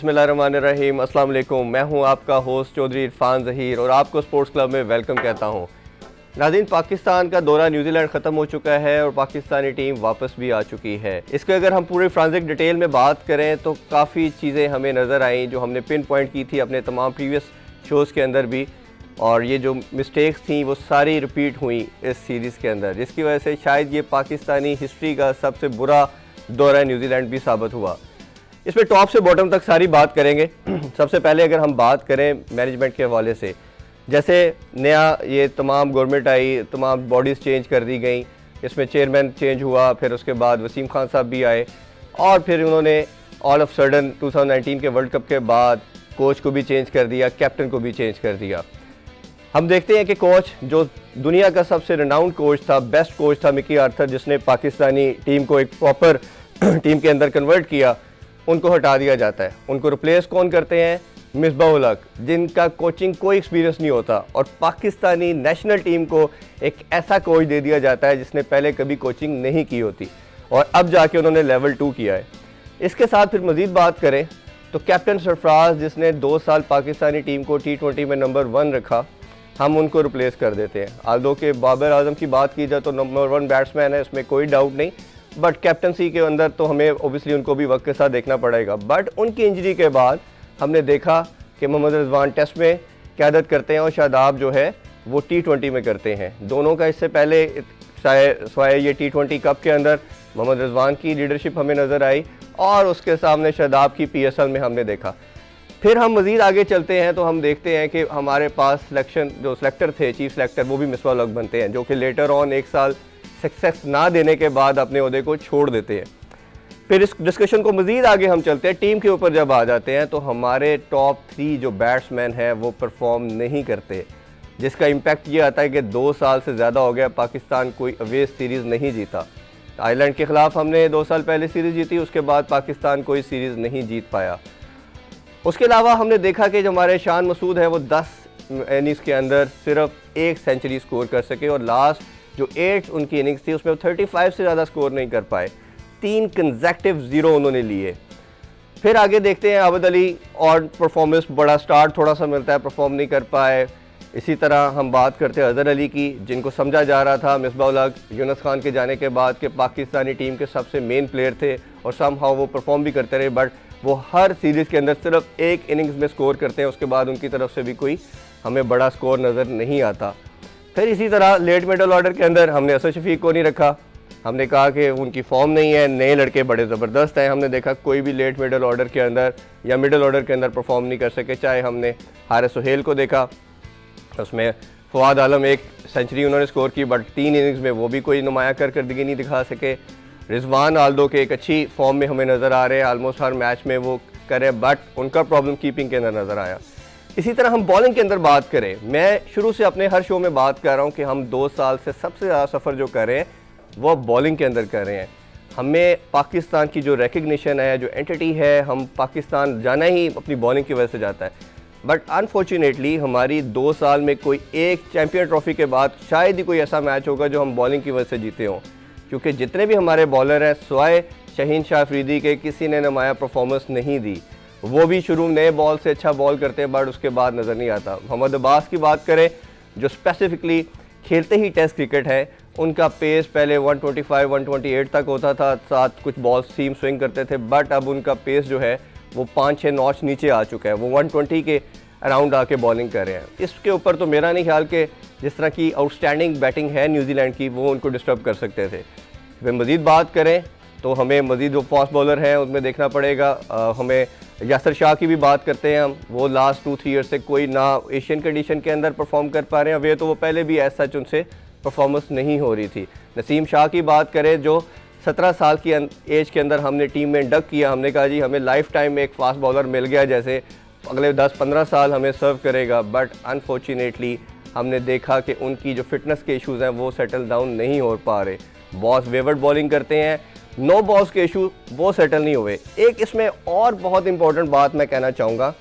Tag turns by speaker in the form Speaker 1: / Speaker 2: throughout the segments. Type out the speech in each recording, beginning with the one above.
Speaker 1: बिस्मिल्लाहिर्रहमानिर्रहीम, अस्सलाम वालेकुम। मैं हूं आपका होस्ट चौधरी इरफान ज़हीर और आपको स्पोर्ट्स क्लब में वेलकम कहता हूं। नाज़रीन, पाकिस्तान का दौरा न्यूजीलैंड ख़त्म हो चुका है और पाकिस्तानी टीम वापस भी आ चुकी है। इसके अगर हम पूरे फ्रांसिक डिटेल में बात करें तो काफ़ी चीज़ें हमें नज़र आईं जो हमने पिन पॉइंट की थी अपने तमाम प्रीवियस शोज़ के अंदर भी, और ये जो मिस्टेक्स थी वो सारी रिपीट हुई इस सीरीज़ के अंदर, जिसकी वजह से शायद ये पाकिस्तानी हिस्ट्री का सबसे बुरा दौरा न्यूजीलैंड भी साबित हुआ। इसमें टॉप से बॉटम तक सारी बात करेंगे। सबसे पहले अगर हम बात करें मैनेजमेंट के हवाले से, जैसे नया ये तमाम गवर्नमेंट आई, तमाम बॉडीज़ चेंज कर दी गई, इसमें चेयरमैन चेंज हुआ, फिर उसके बाद वसीम खान साहब भी आए और फिर उन्होंने ऑल ऑफ सडन 2019 के वर्ल्ड कप के बाद कोच को भी चेंज कर दिया, कैप्टन को भी चेंज कर दिया। हम देखते हैं कि कोच जो दुनिया का सबसे रिनाउंड कोच था, बेस्ट कोच था, मिकी आर्थर, जिसने पाकिस्तानी टीम को एक प्रॉपर टीम के अंदर कन्वर्ट किया, उनको हटा दिया जाता है। उनको रिप्लेस कौन करते हैं? मिसबाह-उल हक, जिनका कोचिंग कोई एक्सपीरियंस नहीं होता, और पाकिस्तानी नेशनल टीम को एक ऐसा कोच दे दिया जाता है जिसने पहले कभी कोचिंग नहीं की होती और अब जाके उन्होंने लेवल 2 किया है। इसके साथ फिर मज़ीद बात करें तो कैप्टन सरफराज, जिसने 2 साल पाकिस्तानी टीम को T20 में नंबर 1 रखा, हम उनको रिप्लेस कर देते हैं। आल्दो के बाबर आजम की बात की जाए तो नंबर 1 बैट्समैन है, इसमें कोई डाउट नहीं, बट कैप्टनसी के अंदर तो हमें ओबियसली उनको भी वक्त के साथ देखना पड़ेगा। बट उनकी इंजरी के बाद हमने देखा कि मोहम्मद रिजवान टेस्ट में क़यादत करते हैं और शादाब जो है वो T20 में करते हैं। दोनों का इससे पहले स्वाय ये T20 कप के अंदर मोहम्मद रिजवान की लीडरशिप हमें नज़र आई और उसके सामने शादाब की PSL में हमने देखा। फिर हम मज़ीद आगे चलते हैं तो हम देखते हैं कि हमारे पास सिलेक्शन जो सिलेक्टर थे, चीफ सिलेक्टर, वो भी मिसबाह-उल हक बनते हैं, जो कि लेटर ऑन 1 साल सक्सेस ना देने के बाद अपने ओहदे को छोड़ देते हैं। फिर इस डिस्कशन को मज़ीद आगे हम चलते हैं, टीम के ऊपर जब आ जाते हैं तो हमारे टॉप 3 जो बैट्समैन हैं वो परफॉर्म नहीं करते, जिसका इम्पैक्ट ये आता है कि 2 साल से ज़्यादा हो गया पाकिस्तान कोई अवे सीरीज़ नहीं जीता। आयरलैंड के ख़िलाफ़ हमने 2 साल पहले सीरीज़ जीती, उसके बाद पाकिस्तान कोई सीरीज़ नहीं जीत पाया। उसके अलावा हमने देखा कि जो हमारे शान मसूद है वो 10 इनिंग्स के अंदर सिर्फ 1 सेंचुरी स्कोर कर सके और लास्ट जो 8 उनकी इनिंग्स थी उसमें 35 से ज़्यादा स्कोर नहीं कर पाए। 3 कंसेक्टिव 0 उन्होंने लिए। फिर आगे देखते हैं आबिद अली, और परफॉर्मेंस बड़ा स्टार्ट थोड़ा सा मिलता है, परफॉर्म नहीं कर पाए। इसी तरह हम बात करते हैं अजहर अली की, जिनको समझा जा रहा था मिसबाह-उल हक, यूनुस खान के जाने के बाद कि पाकिस्तानी टीम के सबसे मेन प्लेयर थे और समहाउ वो परफॉर्म भी करते रहे, बट वो हर सीरीज़ के अंदर सिर्फ 1 इनिंग्स में स्कोर करते हैं, उसके बाद उनकी तरफ से भी कोई हमें बड़ा स्कोर नज़र नहीं आता। फिर इसी तरह लेट मिडल ऑर्डर के अंदर हमने असद शफीक को नहीं रखा। हमने कहा कि उनकी फॉर्म नहीं है, नए लड़के बड़े ज़बरदस्त हैं। हमने देखा कोई भी लेट मिडल ऑर्डर के अंदर या मिडल ऑर्डर के अंदर परफॉर्म नहीं कर सके। चाहे हमने हारिस सुहेल को देखा, उसमें फवाद आलम 1 सेंचुरी उन्होंने स्कोर की, बट 3 इनिंग्स में वो भी कोई नुमाया कारकर्दगी नहीं दिखा सके। रिजवान आल्दो के एक अच्छी फॉर्म में हमें नज़र आ रहे हैं, आलमोस्ट हर मैच में वो करे, बट उनका प्रॉब्लम कीपिंग के अंदर नज़र आया। इसी तरह हम बॉलिंग के अंदर बात करें, मैं शुरू से अपने हर शो में बात कर रहा हूं कि हम 2 साल से सबसे ज़्यादा सफ़र जो कर रहे हैं वो बॉलिंग के अंदर कर रहे हैं। हमें पाकिस्तान की जो रिकग्निशन है, जो एंटिटी है, हम पाकिस्तान जाना ही अपनी बॉलिंग की वजह से जाता है। बट अनफॉर्चुनेटली हमारी 2 साल में कोई एक चैम्पियन ट्रॉफी के बाद शायद ही कोई ऐसा मैच होगा जो हम बॉलिंग की वजह से जीते हों, क्योंकि जितने भी हमारे बॉलर हैं स्वाय शाहीन शाह अफरीदी के किसी ने नुमाया परफॉर्मेंस नहीं दी। वो भी शुरू नए बॉल से अच्छा बॉल करते हैं, बट उसके बाद नज़र नहीं आता। मोहम्मद अब्बास की बात करें, जो स्पेसिफिकली खेलते ही टेस्ट क्रिकेट है, उनका पेस पहले 125-128 तक होता था, साथ कुछ बॉल सीम स्विंग करते थे, बट अब उनका पेस जो है वो 5-6 नॉच नीचे आ चुका है, वो 120 के अराउंड आके बॉलिंग कर रहे हैं। इसके ऊपर तो मेरा नहीं ख्याल कि जिस तरह की आउटस्टैंडिंग बैटिंग है न्यूजीलैंड की, वो उनको डिस्टर्ब कर सकते थे। फिर मज़ीद बात करें तो हमें मज़ीद जो फास्ट बॉलर हैं उनमें देखना पड़ेगा। हमें यासर शाह की भी बात करते हैं हम, वो लास्ट 2-3 ईयर से कोई ना एशियन कंडीशन के अंदर परफॉर्म कर पा रहे हैं। वे तो वो पहले भी ऐसा सच उनसे परफॉर्मेंस नहीं हो रही थी। नसीम शाह की बात करें, जो 17 साल की एज के अंदर हमने टीम में इंडक्ट किया, हमने कहा जी हमें लाइफ टाइम में एक फास्ट बॉलर मिल गया, जैसे अगले 10-15 साल हमें सर्व करेगा। बट अनफॉर्चुनेटली हमने देखा कि उनकी जो फिटनेस के इशूज़ हैं वो सेटल डाउन नहीं हो पा रहे। बॉस वेवर्ड बॉलिंग करते हैं, नो बॉल्स के इशू वो सेटल नहीं हुए। एक इसमें और बहुत इंपॉर्टेंट बात मैं कहना चाहूँगा,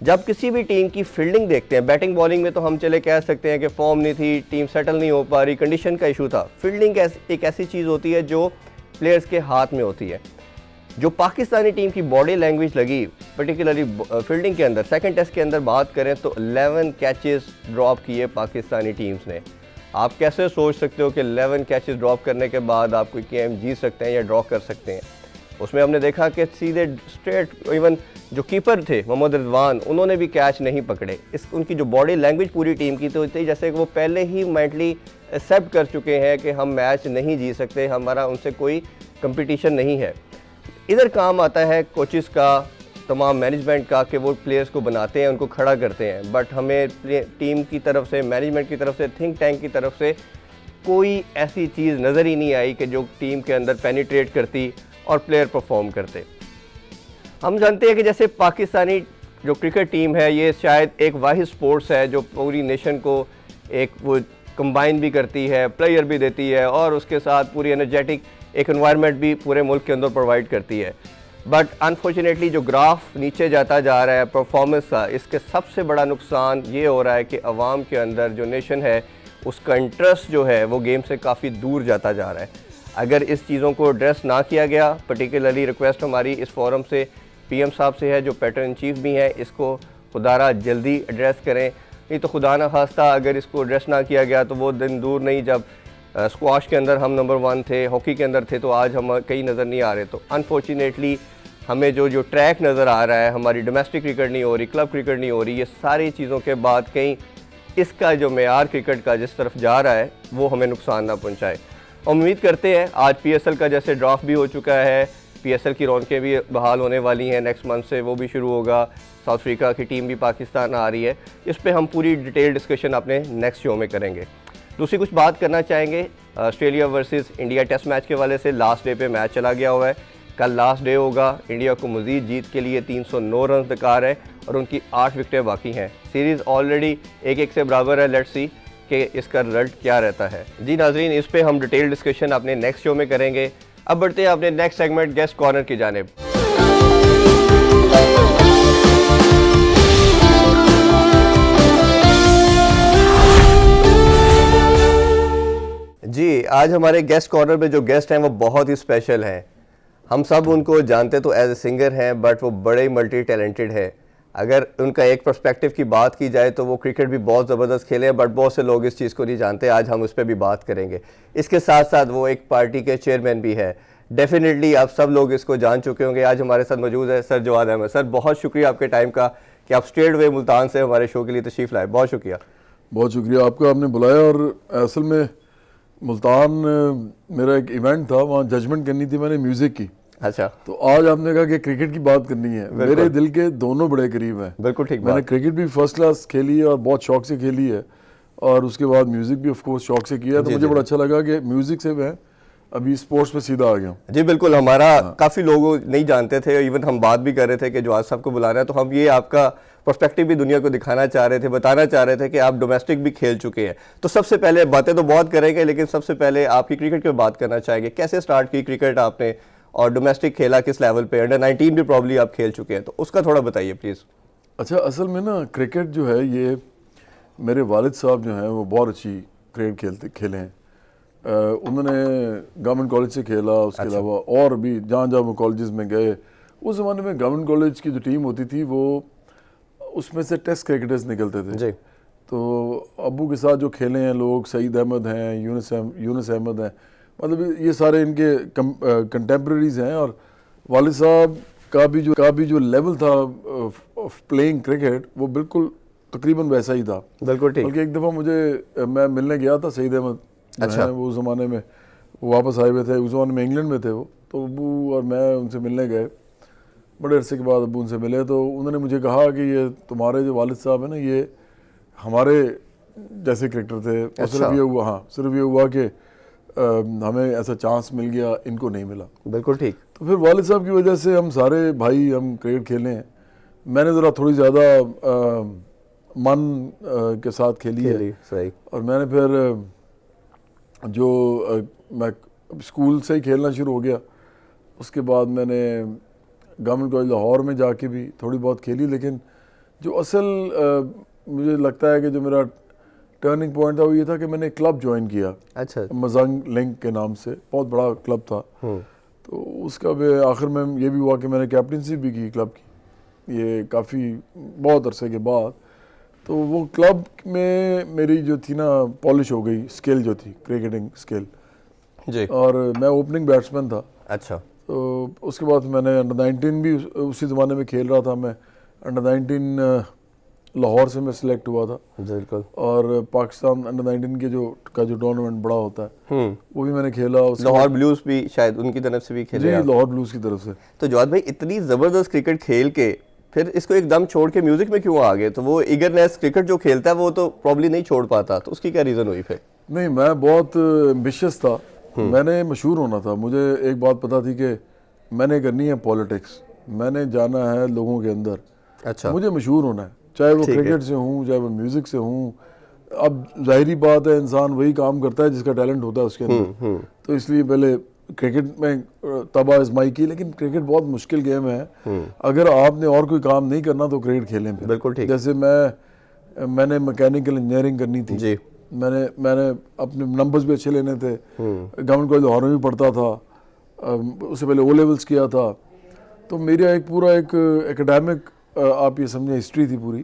Speaker 1: जब किसी भी टीम की फील्डिंग देखते हैं, बैटिंग बॉलिंग में तो हम चले कह सकते हैं कि फॉर्म नहीं थी, टीम सेटल नहीं हो पा रही, कंडीशन का इशू था। फील्डिंग एक ऐसी चीज़ होती है जो प्लेयर्स के हाथ में होती है। जो पाकिस्तानी टीम की बॉडी लैंग्वेज लगी, पर्टिकुलरली फील्डिंग के अंदर, सेकंड टेस्ट के अंदर बात करें तो 11 कैचेस ड्रॉप किए पाकिस्तानी टीम्स ने। आप कैसे सोच सकते हो कि 11 कैचेस ड्रॉप करने के बाद आप कोई गेम जीत सकते हैं या ड्रॉ कर सकते हैं? उसमें हमने देखा कि सीधे स्ट्रेट, इवन जो कीपर थे मोहम्मद रिजवान, उन्होंने भी कैच नहीं पकड़े। उनकी जो बॉडी लैंग्वेज पूरी टीम की तो थी जैसे कि वो पहले ही मेंटली एक्सेप्ट कर चुके हैं कि हम मैच नहीं जीत सकते, हमारा उनसे कोई कंपटीशन नहीं है। इधर काम आता है कोचेस का, तमाम मैनेजमेंट का, कि वो प्लेयर्स को बनाते हैं, उनको खड़ा करते हैं। बट हमें टीम की तरफ से, मैनेजमेंट की तरफ से, थिंक टैंक की तरफ से कोई ऐसी चीज़ नज़र ही नहीं आई कि जो टीम के अंदर पेनिट्रेट करती और प्लेयर परफॉर्म करते। हम जानते हैं कि जैसे पाकिस्तानी जो क्रिकेट टीम है, ये शायद एक वाहिद स्पोर्ट्स है जो पूरी नेशन को एक वो कंबाइन भी करती है, प्लेयर भी देती है और उसके साथ पूरी एनर्जेटिक एक एनवायरनमेंट भी पूरे मुल्क के अंदर प्रोवाइड करती है। बट अनफॉर्चुनेटली जो ग्राफ नीचे जाता जा रहा है परफॉर्मेंस का, इसके सबसे बड़ा नुकसान ये हो रहा है कि अवाम के अंदर जो नेशन है उसका इंटरेस्ट जो है वो गेम से काफ़ी दूर जाता जा रहा है। अगर इस चीज़ों को एड्रेस ना किया गया, पर्टिकुलरली रिक्वेस्ट हमारी इस फोरम से पीएम साहब से है जो पैटर्न इन चीफ भी हैं, इसको खुदारा जल्दी एड्रेस करें। नहीं तो खुदा ना खास्ता अगर इसको एड्रेस ना किया गया तो वो दिन दूर नहीं जब स्क्वाश के अंदर हम नंबर 1 थे, हॉकी के अंदर थे, तो आज हम कहीं नज़र नहीं आ रहे। तो अनफॉर्चुनेटली हमें जो ट्रैक नज़र आ रहा है, हमारी डोमेस्टिक क्रिकेट नहीं हो रही, क्लब क्रिकेट नहीं हो रही, ये सारी चीज़ों के बाद कहीं इसका जो मेयार क्रिकेट का जिस तरफ जा रहा है वो हमें नुकसान ना पहुँचाए। उम्मीद करते हैं आज पीएसएल का जैसे ड्राफ्ट भी हो चुका है, पीएसएल की रौनकें भी बहाल होने वाली हैं, नेक्स्ट मंथ से वो भी शुरू होगा, साउथ अफ्रीका की टीम भी पाकिस्तान आ रही है। इस पे हम पूरी डिटेल डिस्कशन अपने नेक्स्ट शो में करेंगे। दूसरी कुछ बात करना चाहेंगे Australia versus India test match के वाले से। लास्ट डे पे मैच चला गया हुआ है, कल लास्ट डे होगा। इंडिया को मज़ीद जीत के लिए 309 रन दरकार है और उनकी 8 विकेटें बाकी हैं। सीरीज़ ऑलरेडी 1-1 से बराबर है। लेट्स सी कि इसका रिजल्ट क्या रहता है। जी नाजरीन, इस पे हम डिटेल डिस्कशन अपने नेक्स्ट शो में करेंगे। अब बढ़ते हैं अपने नेक्स्ट सेगमेंट गेस्ट कॉर्नर की जानिब। जी, आज हमारे गेस्ट कॉर्नर में जो गेस्ट हैं वो बहुत ही स्पेशल हैं। हम सब उनको जानते तो एज ए सिंगर हैं, बट वो बड़े मल्टी टैलेंटेड है। अगर उनका एक पर्सपेक्टिव की बात की जाए तो वो क्रिकेट भी बहुत ज़बरदस्त खेले हैं, बट बहुत से लोग इस चीज़ को नहीं जानते। आज हम उस पर भी बात करेंगे। इसके साथ साथ वो एक पार्टी के चेयरमैन भी है। डेफिनेटली आप सब लोग इसको जान चुके होंगे। आज हमारे साथ मौजूद है सर जवाद अहमद। सर, बहुत शुक्रिया आपके टाइम का कि आप स्ट्रेट वे मुल्तान से हमारे शो के लिए तशरीफ़ लाए। बहुत शुक्रिया।
Speaker 2: बहुत शुक्रिया आपका, आपने बुलाया। और असल में मुल्तान मेरा एक इवेंट था, वहाँ जजमेंट करनी थी मैंने म्यूज़िक की।
Speaker 1: अच्छा,
Speaker 2: तो आज आपने कहा कि क्रिकेट की बात करनी है। मेरे दिल के दोनों बड़े करीब हैं।
Speaker 1: बिल्कुल ठीक।
Speaker 2: मैंने क्रिकेट भी फर्स्ट क्लास खेली है और बहुत शौक से खेली है, और उसके बाद म्यूज़िक भी ऑफ कोर्स शौक से किया है। तो मुझे बड़ा अच्छा लगा कि म्यूज़िक से मैं अभी स्पोर्ट्स पे सीधा आ गया।
Speaker 1: जी बिल्कुल, हमारा काफ़ी लोग नहीं जानते थे, इवन हम बात भी कर रहे थे कि जवाद साहब को बुलाना है, तो हम ये आपका पर्सपेक्टिव भी दुनिया को दिखाना चाह रहे थे, बताना चाह रहे थे कि आप डोमेस्टिक भी खेल चुके हैं। तो सबसे पहले बातें तो बहुत करेंगे, लेकिन सबसे पहले आपकी क्रिकेट की बात करना चाहेंगे। कैसे स्टार्ट की क्रिकेट आपने और डोमेस्टिक खेला किस लेवल पे? अंडर 19 भी प्रॉब्ली आप खेल चुके हैं, तो उसका थोड़ा बताइए प्लीज़।
Speaker 2: अच्छा, असल में ना क्रिकेट जो है ये मेरे वालिद साहब जो हैं वो बहुत अच्छी क्रिकेट खेले हैं। उन्होंने गवर्नमेंट कॉलेज से खेला, उसके अलावा और भी जहाँ जहाँ वो कॉलेजेस में गए। उस ज़माने में गवर्नमेंट कॉलेज की जो टीम होती थी वो उसमें से टेस्ट क्रिकेटर्स निकलते थे जी। तो अबू के साथ जो खेले हैं लोग, सईद अहमद हैं, यूनुस अहमद हैं, मतलब ये सारे इनके कंटेम्प्रेरीज हैं। और वालिद साहब का भी जो लेवल था प्लेइंग क्रिकेट वो बिल्कुल तकरीबन वैसा ही था।
Speaker 1: बिल्कुल ठीक।
Speaker 2: बल्कि एक दफ़ा मैं मिलने गया था सईद अहमद। अच्छा। वो उस ज़माने में वो वापस आए हुए थे, उस ज़माने में इंग्लैंड में थे वो। तो अबू और मैं उनसे मिलने गए, बड़े अरसे के बाद अबू उनसे मिले। तो उन्होंने मुझे कहा कि ये तुम्हारे जो वालिद साहब हैं ना, ये हमारे जैसे क्रिकेटर थे। और सिर्फ ये हुआ कि हमें ऐसा चांस मिल गया, इनको नहीं मिला।
Speaker 1: बिल्कुल ठीक। तो
Speaker 2: फिर वालिद साहब की वजह से हम सारे भाई हम क्रिकेट खेले हैं। मैंने ज़रा थोड़ी ज़्यादा मन के साथ खेली है।
Speaker 1: सही।
Speaker 2: और मैंने फिर मैं स्कूल से ही खेलना शुरू हो गया। उसके बाद मैंने गवर्नमेंट कॉलेज लाहौर में जाके भी थोड़ी बहुत खेली। लेकिन जो असल मुझे लगता है कि जो मेरा टर्निंग पॉइंट था वो ये था कि मैंने क्लब ज्वाइन किया।
Speaker 1: अच्छा।
Speaker 2: मजंग लिंक के नाम से, बहुत बड़ा क्लब था। तो तो उसका भी आखिर में ये भी हुआ कि मैंने कैप्टनसी भी की क्लब की, ये काफ़ी बहुत अरसे के बाद। तो वो क्लब में मेरी जो थी ना पॉलिश हो गई, स्किल जो थी, क्रिकेटिंग स्किल
Speaker 1: जी।
Speaker 2: और मैं ओपनिंग बैट्समैन था।
Speaker 1: अच्छा।
Speaker 2: तो उसके बाद मैंने अंडर 19 भी उसी ज़माने में खेल रहा था। मैं अंडर 19 लाहौर से मैं सिलेक्ट हुआ था,
Speaker 1: बिल्कुल।
Speaker 2: और पाकिस्तान अंडर 19 के जो टूर्नामेंट बड़ा होता है वो भी मैंने खेला।
Speaker 1: लाहौर ब्लूज भी शायद उनकी तरफ से भी खेले
Speaker 2: जी,
Speaker 1: आप।
Speaker 2: लाहौर ब्लूज की तरफ से।
Speaker 1: तो जवाद भाई, इतनी ज़बरदस्त क्रिकेट खेल के फिर इसको एकदम छोड़ के म्यूजिक में क्यों आ गए? तो वो ईगरनेस, क्रिकेट जो खेलता है वो तो प्रॉब्ली नहीं छोड़ पाता, तो उसकी क्या रीज़न हुई फिर?
Speaker 2: नहीं, मैं बहुत एम्बिशियस था, मैंने मशहूर होना था। मुझे एक बात पता थी कि मैंने करनी है पॉलिटिक्स, मैंने जाना है लोगों के अंदर।
Speaker 1: अच्छा।
Speaker 2: मुझे मशहूर होना है, चाहे वो क्रिकेट से हूँ चाहे वो म्यूज़िक से हूँ। अब जाहिरी बात है, इंसान वही काम करता है जिसका टैलेंट होता है उसके अंदर। तो इसलिए पहले क्रिकेट में तबाह आजमाई की, लेकिन क्रिकेट बहुत मुश्किल गेम है। अगर आपने और कोई काम नहीं करना तो क्रिकेट खेलें फिर।
Speaker 1: बिल्कुल ठीक।
Speaker 2: जैसे मैंने मैकेनिकल इंजीनियरिंग करनी थी
Speaker 1: जी।
Speaker 2: मैंने अपने नंबर्स भी अच्छे लेने थे, गवर्नमेंट कॉलेज लाहौर में भी पढ़ता था, उससे पहले ओ लेवल्स किया था। तो मेरा एक पूरा एक एकेडमिक आप ये समझे हिस्ट्री थी पूरी,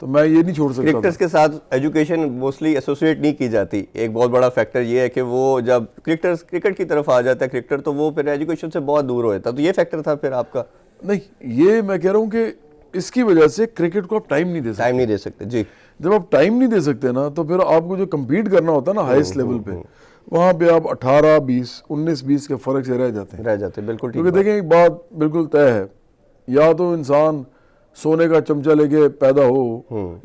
Speaker 2: तो मैं ये नहीं छोड़ सकता।
Speaker 1: क्रिकेटर्स के साथ एजुकेशन मोस्टली एसोसिएट नहीं की जाती। एक बहुत बड़ा फैक्टर ये है कि वो जब क्रिकेटर्स क्रिकेट की तरफ आ जाता है क्रिकेटर, तो वो फिर एजुकेशन से बहुत दूर हो जाता है। तो ये फैक्टर था फिर आपका?
Speaker 2: नहीं, ये मैं कह रहा हूँ कि इसकी वजह से क्रिकेट को आप टाइम नहीं दे सकते।
Speaker 1: टाइम नहीं दे सकते जी।
Speaker 2: जब आप टाइम नहीं दे सकते ना, तो फिर आपको जो कम्पीट करना होता है ना हाईएस्ट लेवल पे, वहाँ पे आप 18-20, 19-20 के फर्क से रह जाते हैं।
Speaker 1: बिल्कुल ठीक।
Speaker 2: क्योंकि देखें, एक बात बिल्कुल तय है, या तो इंसान सोने का चमचा लेके पैदा हो,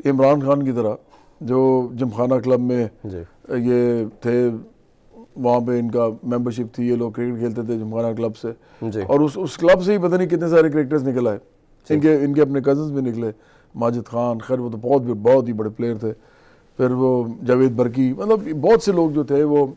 Speaker 2: इमरान खान की तरह जो जिमखाना क्लब में ये थे, वहाँ पे इनका मेंबरशिप थी, ये लोग क्रिकेट खेलते थे जिमखाना क्लब से, और उस क्लब से ही पता नहीं कितने सारे क्रिकेटर्स निकल आए। इनके अपने कजन्स भी निकले, माजिद खान, खैर वो तो बहुत ही बड़े प्लेयर थे। फिर वो जावेद बरकी, मतलब बहुत से लोग जो थे वो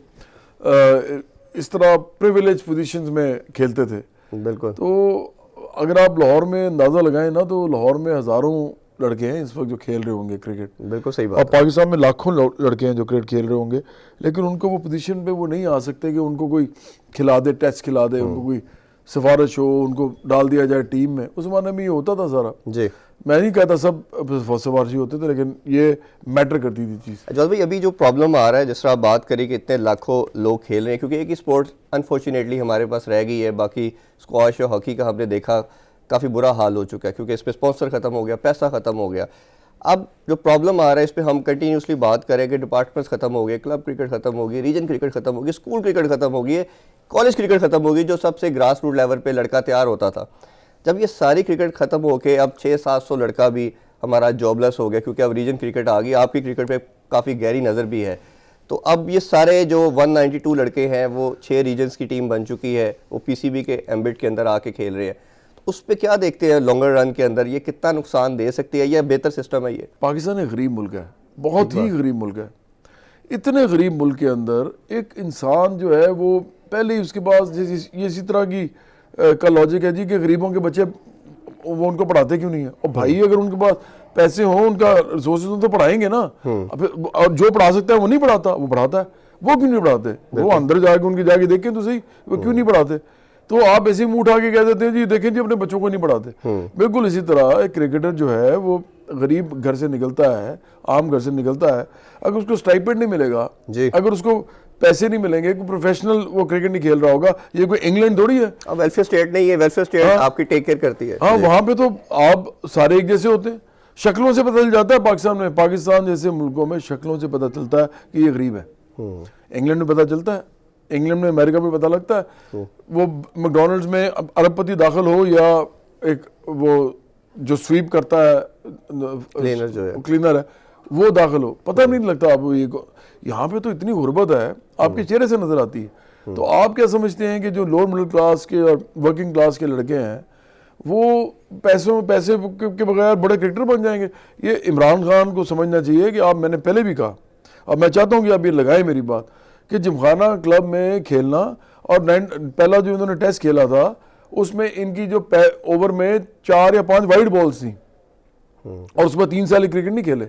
Speaker 2: इस तरह प्रिविलेज पोजीशंस में खेलते थे।
Speaker 1: बिल्कुल।
Speaker 2: तो अगर आप लाहौर में अंदाज़ा लगाएं ना, तो लाहौर में हज़ारों लड़के हैं इस वक्त जो खेल रहे होंगे क्रिकेट।
Speaker 1: बिल्कुल सही बात।
Speaker 2: और पाकिस्तान में लाखों लड़के हैं जो क्रिकेट खेल रहे होंगे, लेकिन उनको वो पोजीशन पे वो नहीं आ सकते कि उनको कोई खिला दे, टेस्ट खिला दे, उनको कोई सिफारिश हो, उनको डाल दिया जाए टीम में। उस ज़माने में ये होता था सारा जी। मैं नहीं कहता सब सिफारिशी होते थे, लेकिन ये मैटर करती थी चीज़।
Speaker 1: जवाद भाई, अभी जो प्रॉब्लम आ रहा है, जिस तरह आप बात करी कि इतने लाखों लोग खेल रहे हैं, क्योंकि एक ही स्पोर्ट अनफॉर्चुनेटली हमारे पास रह गई है। बाकी स्क्वाश और हॉकी का हमने देखा काफ़ी बुरा हाल हो चुका है, क्योंकि इस पर स्पॉन्सर ख़त्म हो गया, पैसा ख़त्म हो गया। अब जो प्रॉब्लम आ रहा है, इस पर हम कंटिन्यूसली बात करें कि डिपार्टमेंट्स ख़त्म हो गए, क्लब क्रिकेट ख़त्म हो गई, रीजन क्रिकेट ख़त्म हो गई, स्कूल क्रिकेट ख़त्म हो गई, कॉलेज क्रिकेट ख़त्म हो गई, जो सबसे ग्रास रूट लेवल पे लड़का तैयार होता था। जब ये सारी क्रिकेट ख़त्म होके अब 600-700 लड़का भी हमारा जॉबलेस हो गया, क्योंकि अब रीजन क्रिकेट आ गई, आपकी क्रिकेट पे काफ़ी गहरी नज़र भी है। तो अब ये सारे जो 192 लड़के हैं, वो 6 रीजन्स की टीम बन चुकी है, वो पीसीबी के एम्बिट के अंदर आके खेल रहे हैं। तो उस पर क्या देखते हैं लॉन्गर रन के अंदर, ये कितना नुकसान दे सकती है, या बेहतर सिस्टम है ये?
Speaker 2: पाकिस्तान एक गरीब मुल्क है, बहुत ही गरीब मुल्क है। इतने गरीब मुल्क के अंदर एक इंसान जो है वो पहले ही उसके पास ये इसी तरह की का लॉजिक है जी कि गरीबों के बच्चे वो उनको पढ़ाते क्यों नहीं है। और भाई अगर उनके पास पैसे हों, उनका रिसोर्सेज हो, तो पढ़ाएंगे ना। और जो पढ़ा सकता है वो नहीं पढ़ाता, वो पढ़ाता है। वो क्यों नहीं पढ़ाते? वो अंदर जाके उनकी जाके देखें तो सही, वो क्यों नहीं पढ़ाते। तो आप ऐसे मुंह उठा के कह देते हैं जी देखें जी अपने बच्चों को नहीं पढ़ाते। बिल्कुल इसी तरह एक क्रिकेटर जो है वो गरीब घर से निकलता है, आम घर से निकलता है, अगर उसको स्टाइपेंड नहीं मिलेगा, अगर उसको पैसे नहीं मिलेंगे, कोई प्रोफेशनल वो क्रिकेट नहीं खेल रहा होगा। ये कोई इंग्लैंड थोड़ी है,
Speaker 1: अब वेलफेयर स्टेट नहीं है, वेलफेयर स्टेट आपकी टेक केयर करती है।
Speaker 2: हाँ, वहाँ पे तो आप सारे एक जैसे होते हैं, शक्लों से पता चल जाता है। पाकिस्तान जैसे मुल्कों में शक्लों से पता चलता है कि ये गरीब है। इंग्लैंड में पता चलता है, इंग्लैंड में, अमेरिका में पता लगता है। वो मैकडॉनल्ड्स में अरबपति दाखिल हो या एक वो जो स्वीप करता है, क्लीनर है, वो दाखिल हो, पता नहीं लगता आपको। ये यहाँ पे तो इतनी गुर्बत है, आपके चेहरे से नजर आती है। तो आप क्या समझते हैं कि जो लोअर मिडिल क्लास के और वर्किंग क्लास के लड़के हैं वो पैसे के बगैर बड़े क्रिकेटर बन जाएंगे? ये इमरान खान को समझना चाहिए कि आप, मैंने पहले भी कहा और मैं चाहता हूँ कि आप ये लगाएं मेरी बात, कि जिमखाना क्लब में खेलना और पहला जो इन्होंने टेस्ट खेला था उसमें इनकी जो ओवर में 4 या 5 वाइड बॉल्स थी और उसमें 3 साल क्रिकेट नहीं खेले।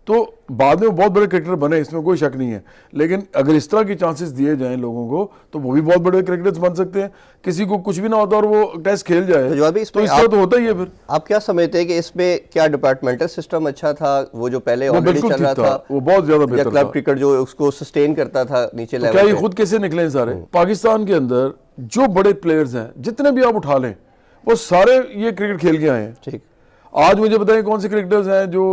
Speaker 2: तो बाद में वो बहुत बड़े क्रिकेटर बने, इसमें कोई शक नहीं है। लेकिन अगर इस तरह की चांसेस दिए जाएं लोगों को तो वो भी बहुत बड़े क्रिकेटर्स बन सकते हैं। किसी को कुछ भी ना होता और वो टेस्ट खेल जाए तो इस तरह तो होता ही है। फिर
Speaker 1: आप क्या समझते हैं कि इसमें क्या डिपार्टमेंटल सिस्टम अच्छा था, वो जो पहले ऑलरेडी चल रहा था,
Speaker 2: वो बहुत ज्यादा बेहतर था,
Speaker 1: क्लब क्रिकेट जो उसको सस्टेन करता था नीचे लेवल
Speaker 2: पे? क्या ये
Speaker 1: पे?
Speaker 2: खुद कैसे निकले सारे? पाकिस्तान के अंदर जो बड़े प्लेयर्स हैं जितने भी आप उठा लें वो सारे ये क्रिकेट खेल के आए हैं।
Speaker 1: ठीक,
Speaker 2: आज मुझे बताएं कौन से क्रिकेटर्स हैं जो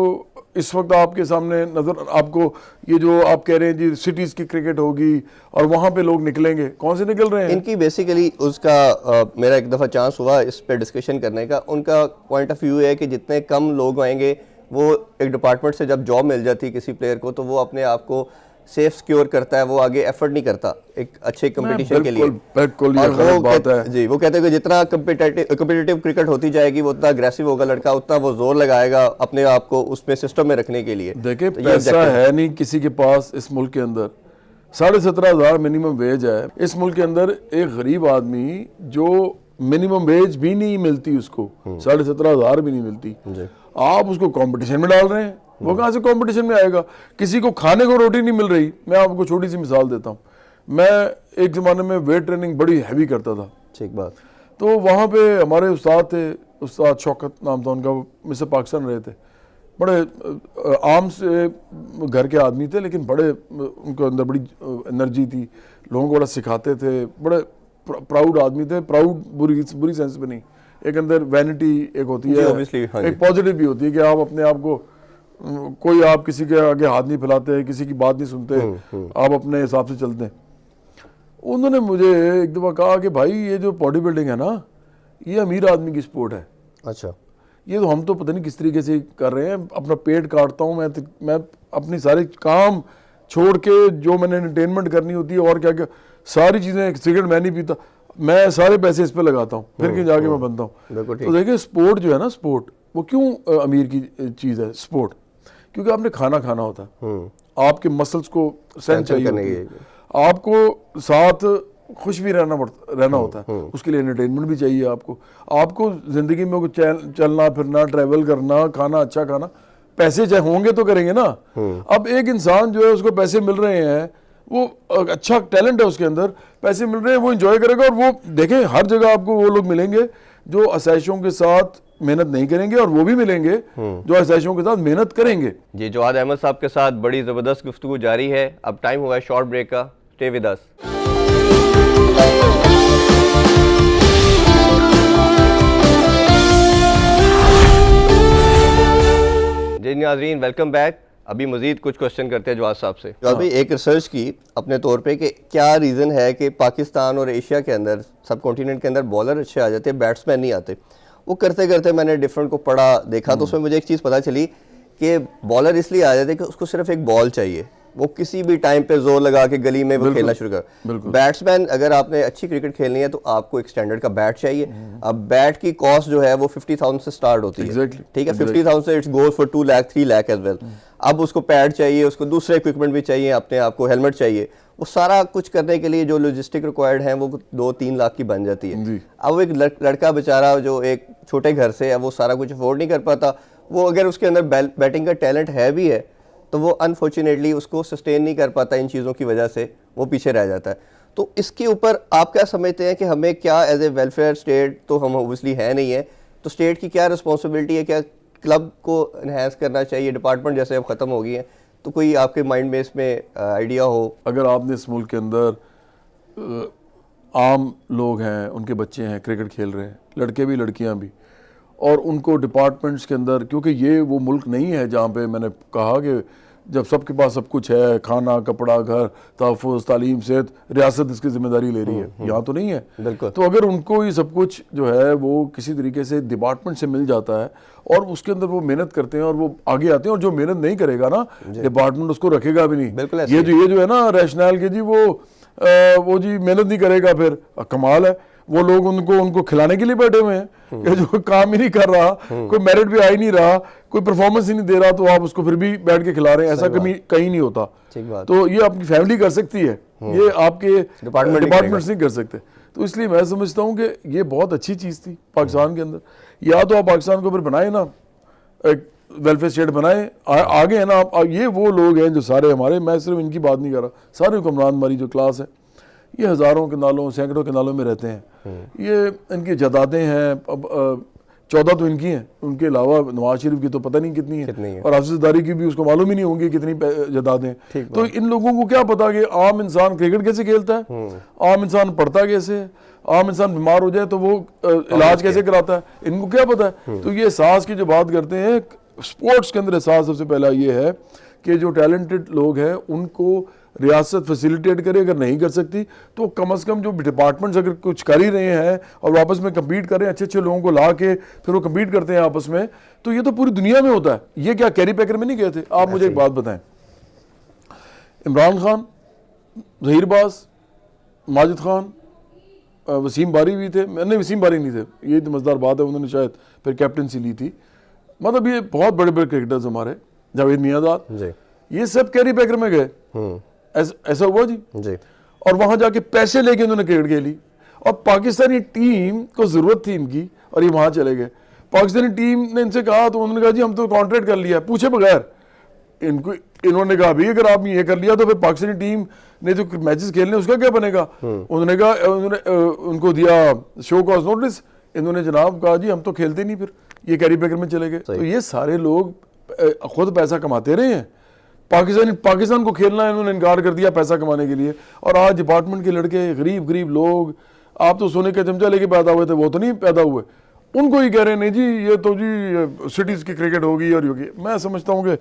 Speaker 2: इस वक्त आपके सामने नजर, आपको ये जो आप कह रहे हैं जी सिटीज की क्रिकेट होगी और वहां पे लोग निकलेंगे, कौन से निकल रहे हैं?
Speaker 1: इनकी बेसिकली उसका मेरा एक दफ़ा चांस हुआ इस पे डिस्कशन करने का। उनका पॉइंट ऑफ व्यू है कि जितने कम लोग आएंगे, वो एक डिपार्टमेंट से जब जॉब मिल जाती है किसी प्लेयर को तो वो अपने आप को सेफ सिक्योर करता है, वो आगे एफर्ट नहीं करता एक अच्छे कंपटीशन के लिए।
Speaker 2: बिल्कुल
Speaker 1: और
Speaker 2: ये बात है
Speaker 1: जी, वो कहते हैं कि जितना कम्पिटिटिव क्रिकेट होती जाएगी वो उतना अग्रेसिव होगा लड़का, उतना वो जोर लगाएगा अपने आप को उसमें सिस्टम में रखने के लिए।
Speaker 2: देखिए पैसा है नहीं किसी के पास इस मुल्क के अंदर, 17,500 मिनिमम वेज है इस मुल्क के अंदर। एक गरीब आदमी जो मिनिमम वेज भी नहीं मिलती उसको, 17,500 भी नहीं मिलती, आप उसको कंपटीशन में डाल रहे हैं। वो कहाँ से कंपटीशन में आएगा? किसी को खाने को रोटी नहीं मिल रही। मैं आपको छोटी सी मिसाल देता हूँ। मैं एक ज़माने में वेट ट्रेनिंग बड़ी हैवी करता था।
Speaker 1: ठीक बात।
Speaker 2: तो वहाँ पे हमारे उस्ताद थे, उस्ताद शौकत नाम था उनका, मिस्टर पाकिस्तान रहे थे। बड़े आम से घर के आदमी थे लेकिन बड़े उनके अंदर बड़ी एनर्जी थी, लोगों को बड़ा सिखाते थे, बड़े प्राउड आदमी थे। प्राउड बुरी सेंस में नहीं, एक अंदर वैनिटी एक होती है, एक पॉजिटिव भी होती है कि आप अपने आप को, कोई आप किसी के आगे हाथ नहीं फैलाते, किसी की बात नहीं सुनते, आप अपने हिसाब से चलते हैं। उन्होंने मुझे एक दफ़ा कहा कि भाई ये जो बॉडी बिल्डिंग है ना, ये अमीर आदमी की स्पोर्ट है।
Speaker 1: अच्छा, ये
Speaker 2: तो हम तो पता नहीं किस तरीके से कर रहे हैं, अपना पेट काटता हूँ मैं अपनी सारे काम छोड़ के जो मैंने एंटरटेनमेंट करनी होती है और क्या क्या सारी चीज़ें, सिगरेट मैं नहीं पीता, मैं सारे पैसे इस पे लगाता हूँ, फिर कहीं जाके मैं बनता हूँ। तो देखिए स्पोर्ट जो है ना, स्पोर्ट वो क्यों अमीर की चीज़ है स्पोर्ट? क्योंकि आपने खाना खाना होता है, आपके मसल्स को सेंस चाहिए, आपको साथ खुश भी रहना होता है, उसके लिए एंटरटेनमेंट भी चाहिए आपको जिंदगी में चलना फिरना, ट्रैवल करना, खाना अच्छा खाना, पैसे चाहे होंगे तो करेंगे ना। अब एक इंसान जो है उसको पैसे मिल रहे हैं, वो अच्छा टैलेंट है उसके अंदर, पैसे मिल रहे हैं, वो एंजॉय करेगा। और वो देखें हर जगह आपको वो लोग मिलेंगे जो आसाइशों के साथ मेहनत नहीं करेंगे, और वो भी मिलेंगे जो आसाइशों के साथ मेहनत करेंगे।
Speaker 1: जी, जवाद अहमद साहब के साथ बड़ी ज़बरदस्त गुफ्तगू जारी है। अब टाइम हुआ है शॉर्ट ब्रेक का। Stay with us. जी नाज़रीन, वेलकम बैक। अभी मजीद कुछ क्वेश्चन करते हैं जवाद साहब से। जवाद भाई, एक रिसर्च की अपने तौर पे कि क्या रीज़न है कि पाकिस्तान और एशिया के अंदर, सब कॉन्टिनेंट के अंदर बॉलर अच्छे आ जाते हैं, बैट्समैन नहीं आते। वो करते करते मैंने डिफरेंट को पढ़ा देखा, तो उसमें मुझे एक चीज़ पता चली कि बॉलर इसलिए आ जाते हैं कि उसको सिर्फ एक बॉल चाहिए, वो किसी भी टाइम पे जोर लगा के गली में वो खेलना शुरू कर। बैट्समैन, अगर आपने अच्छी क्रिकेट खेलनी है तो आपको एक स्टैंडर्ड का बैट चाहिए। अब बैट की कॉस्ट जो है वो 50,000 से स्टार्ट होती है, ठीक है, 50,000 से it's goes for 2 lakh 3 lakh as well. अब उसको पैड चाहिए, उसको दूसरे इक्विपमेंट भी चाहिए, अपने आप को हेलमेट चाहिए, वो सारा कुछ करने के लिए जो लॉजिस्टिक रिक्वायर्ड है वो 2-3 लाख की बन जाती है। अब एक लड़का बेचारा जो एक छोटे घर से है, वो सारा कुछ अफोर्ड नहीं कर पाता। वो अगर उसके अंदर बैटिंग का टैलेंट है भी है तो वो अनफॉर्चुनेटली उसको सस्टेन नहीं कर पाता, इन चीज़ों की वजह से वो पीछे रह जाता है। तो इसके ऊपर आप क्या समझते हैं कि हमें क्या एज ए वेलफेयर स्टेट, तो हम ओबियसली है नहीं है, तो स्टेट की क्या रिस्पॉन्सिबिलिटी है? क्या क्लब को इन्हेंस करना चाहिए? डिपार्टमेंट जैसे अब ख़त्म हो गई है, तो कोई आपके माइंड में इसमें आइडिया हो?
Speaker 2: अगर आपने इस मुल्क के अंदर आम लोग हैं, उनके बच्चे हैं, क्रिकेट खेल रहे हैं, लड़के भी लड़कियां भी, और उनको डिपार्टमेंट्स के अंदर, क्योंकि ये वो मुल्क नहीं है जहाँ पे मैंने कहा कि जब सबके पास सब कुछ है, खाना, कपड़ा, घर, तहफ़्फ़ुज़, तालीम, सेहत, रियासत इसकी जिम्मेदारी ले रही है, यहाँ तो नहीं है।
Speaker 1: बिल्कुल।
Speaker 2: तो अगर उनको ये सब कुछ जो है वो किसी तरीके से डिपार्टमेंट से मिल जाता है और उसके अंदर वो मेहनत करते हैं और वो आगे आते हैं, और जो मेहनत नहीं करेगा ना, डिपार्टमेंट उसको रखेगा भी नहीं। ये जो है ना रैशनल के जी वो जी मेहनत नहीं करेगा, फिर कमाल है, वो लोग उनको खिलाने के लिए बैठे हुए हैं, ये जो काम ही नहीं कर रहा, कोई मेरिट भी आ ही नहीं रहा, कोई परफॉर्मेंस ही नहीं दे रहा, तो आप उसको फिर भी बैठ के खिला रहे हैं। ऐसा कहीं नहीं होता। तो ये आपकी फैमिली कर सकती है, ये आपके डिपार्टमेंट्स नहीं कर सकते। तो इसलिए मैं समझता हूँ कि ये बहुत अच्छी चीज़ थी पाकिस्तान के अंदर। या तो आप पाकिस्तान को फिर बनाए ना एक वेलफेयर स्टेट बनाए आगे है ना आप। ये वो लोग हैं जो सारे हमारे, मैं सिर्फ इनकी बात नहीं कर रहा, सारे हुक्मरान हमारी जो क्लास है ये हज़ारों के नालों सैकड़ों के नालों में रहते हैं। ये इनकी जदादें हैं, अब 14 तो इनकी हैं, उनके अलावा नवाज शरीफ की तो पता नहीं कितनी है, और हाफिज़दारी की भी उसको मालूम ही नहीं होंगी कितनी जदादें। तो इन लोगों को क्या पता कि आम इंसान क्रिकेट कैसे खेलता है, आम इंसान पढ़ता कैसे है, आम इंसान बीमार हो जाए तो वो इलाज कैसे कराता है, इनको क्या पता है। तो ये एहसास की जो बात करते हैं, स्पोर्ट्स के अंदर एहसास सबसे पहला ये है कि जो टैलेंटेड लोग हैं उनको रियासत फैसिलिटेट करे, अगर नहीं कर सकती तो कम से कम जो डिपार्टमेंट्स अगर कुछ कर ही रहे हैं और आपस में कम्पीट करें, अच्छे अच्छे लोगों को ला के फिर वो कम्पीट करते हैं आपस में, तो ये तो पूरी दुनिया में होता है। ये क्या कैरी पैकर में नहीं गए थे? आप मुझे एक बात बताएं, इमरान खान, जहीरबाज, माजिद खान, वसीम बारी भी थे, नहीं वसीम बारी नहीं थे, ये तो मज़ेदार बात है, उन्होंने शायद फिर कैप्टनसी ली थी। मतलब ये बहुत बड़े बड़े क्रिकेटर्स हमारे, जावेद मियांदाद, ये सब कैरी पैकर में गए, ऐसा हुआ जी। और वहां जाके पैसे लेके उन्होंने क्रिकेट खेली, और पाकिस्तानी टीम को जरूरत थी इनकी, और ये वहां चले गए। पाकिस्तानी टीम ने इनसे कहा तो उन्होंने कहा जी हम तो कॉन्ट्रैक्ट कर लिया, पूछे बगैर। इन्होंने कहा भाई अगर आप ये कर लिया तो फिर पाकिस्तानी टीम ने जो मैचेस खेलने उसका क्या बनेगा। उन्होंने कहा, उन्होंने उनको दिया शो कॉज नोटिस, इन्होंने जनाब कहा जी हम तो खेलते नहीं, फिर ये कैरी पैकर में चले गए। तो ये सारे लोग खुद पैसा कमाते रहे हैं, पाकिस्तान को खेलना है इन्होंने इनकार कर दिया पैसा कमाने के लिए। और आज डिपार्टमेंट के लड़के, गरीब गरीब लोग, आप तो सोने का चमचा लेके पैदा हुए थे, वो तो नहीं पैदा हुए, उनको ही कह रहे हैं नहीं जी ये तो जी सिटीज़ की क्रिकेट होगी और होगी। मैं समझता हूँ कि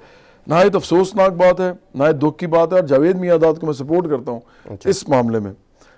Speaker 2: नहायत अफसोसनाक बात है, नहायत दुख की बात है, और जावेद मियांदाद को मैं सपोर्ट करता हूँ इस मामले में।